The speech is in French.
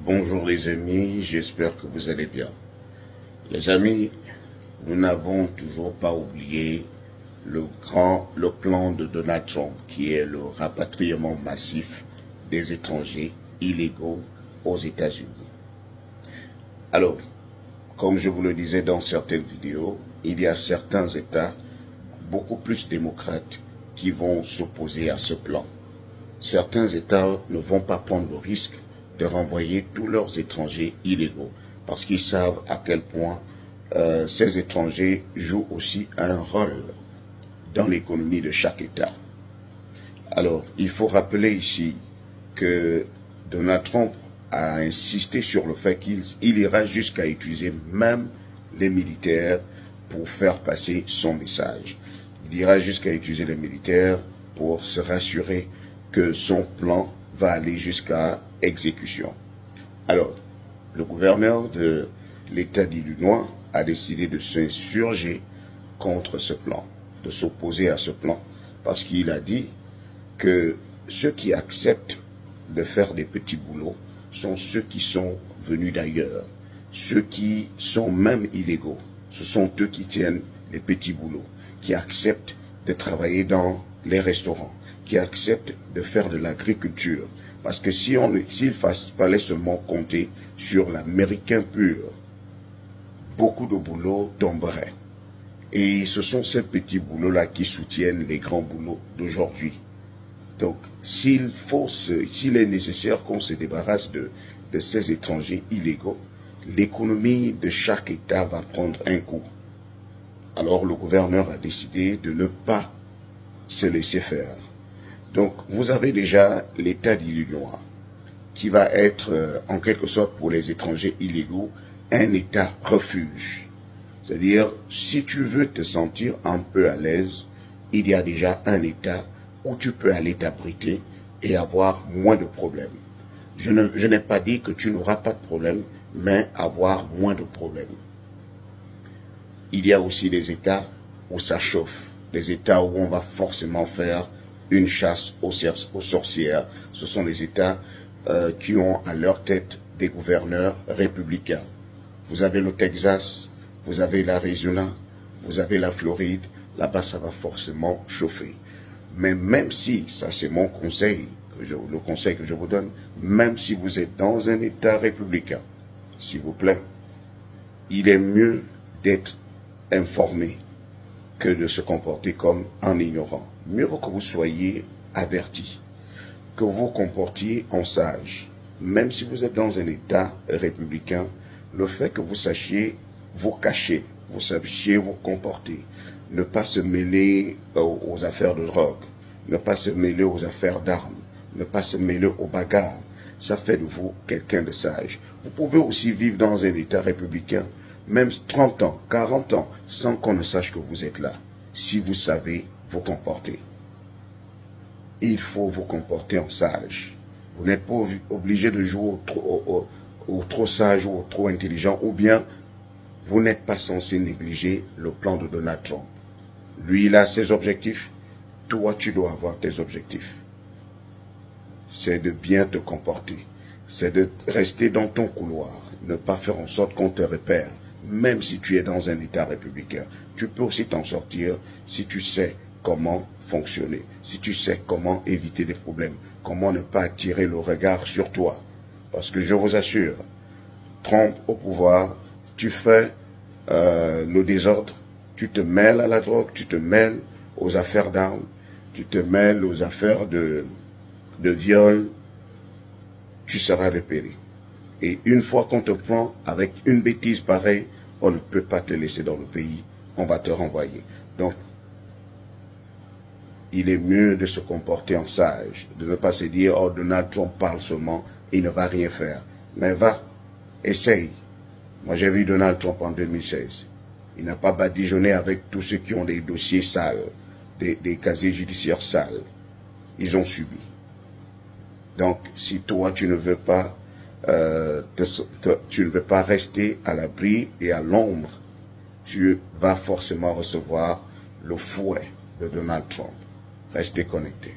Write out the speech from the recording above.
Bonjour les amis, j'espère que vous allez bien. Les amis, nous n'avons toujours pas oublié le plan de Donald Trump qui est le rapatriement massif des étrangers illégaux aux États-Unis. Alors, comme je vous le disais dans certaines vidéos, il y a certains États beaucoup plus démocrates qui vont s'opposer à ce plan. Certains États ne vont pas prendre le risque de renvoyer tous leurs étrangers illégaux parce qu'ils savent à quel point ces étrangers jouent aussi un rôle dans l'économie de chaque État. Alors, il faut rappeler ici que Donald Trump a insisté sur le fait qu'il ira jusqu'à utiliser même les militaires pour faire passer son message. Il ira jusqu'à utiliser les militaires pour se rassurer que son plan va aller jusqu'à exécution. Alors, le gouverneur de l'État d'Illinois a décidé de s'insurger contre ce plan, de s'opposer à ce plan, parce qu'il a dit que ceux qui acceptent de faire des petits boulots sont ceux qui sont venus d'ailleurs, ceux qui sont même illégaux. Ce sont eux qui tiennent les petits boulots, qui acceptent de travailler dans les restaurants, qui acceptent de faire de l'agriculture. Parce que s'il fallait seulement compter sur l'américain pur, beaucoup de boulots tomberaient. Et ce sont ces petits boulots-là qui soutiennent les grands boulots d'aujourd'hui. Donc, s'il est nécessaire qu'on se débarrasse de ces étrangers illégaux, l'économie de chaque État va prendre un coup. Alors, le gouverneur a décidé de ne pas se laisser faire. Donc, vous avez déjà l'État d'Illinois, qui va être, en quelque sorte, pour les étrangers illégaux, un État refuge. C'est-à-dire, si tu veux te sentir un peu à l'aise, il y a déjà un État où tu peux aller t'abriter et avoir moins de problèmes. Je n'ai pas dit que tu n'auras pas de problème, mais avoir moins de problèmes. Il y a aussi des États où ça chauffe, des États où on va forcément faire une chasse aux sorcières. Ce sont les États qui ont à leur tête des gouverneurs républicains. Vous avez le Texas, vous avez l'Arizona, vous avez la Floride. Là-bas, ça va forcément chauffer. Mais même si, ça c'est mon conseil, le conseil que je vous donne, même si vous êtes dans un État républicain, s'il vous plaît, il est mieux d'être informé que de se comporter comme un ignorant. Mieux vaut que vous soyez averti, que vous vous comportiez en sage. Même si vous êtes dans un État républicain, le fait que vous sachiez vous cacher, vous sachiez vous comporter, ne pas se mêler aux affaires de drogue, ne pas se mêler aux affaires d'armes, ne pas se mêler aux bagarres, ça fait de vous quelqu'un de sage. Vous pouvez aussi vivre dans un État républicain, même 30 ans, 40 ans, sans qu'on ne sache que vous êtes là, si vous savez vous comporter. Il faut vous comporter en sage. Vous n'êtes pas obligé de jouer au trop sage ou au trop intelligent, ou bien vous n'êtes pas censé négliger le plan de Donald Trump. Lui, il a ses objectifs. Toi, tu dois avoir tes objectifs. C'est de bien te comporter. C'est de rester dans ton couloir. Ne pas faire en sorte qu'on te repère. Même si tu es dans un État républicain, tu peux aussi t'en sortir si tu sais comment fonctionner, si tu sais comment éviter des problèmes, comment ne pas attirer le regard sur toi. Parce que je vous assure, Trump au pouvoir, tu fais le désordre, tu te mêles à la drogue, tu te mêles aux affaires d'armes, tu te mêles aux affaires de viol, tu seras repéré. Et une fois qu'on te prend avec une bêtise pareille, on ne peut pas te laisser dans le pays, on va te renvoyer. Donc, il est mieux de se comporter en sage, de ne pas se dire, oh, Donald Trump parle seulement, il ne va rien faire. Mais va, essaye. Moi, j'ai vu Donald Trump en 2016. Il n'a pas badigeonné avec tous ceux qui ont des dossiers sales, des casiers judiciaires sales. Ils ont subi. Donc, si toi, tu ne veux pas tu ne veux pas rester à l'abri et à l'ombre, tu vas forcément recevoir le fouet de Donald Trump. Restez connectés.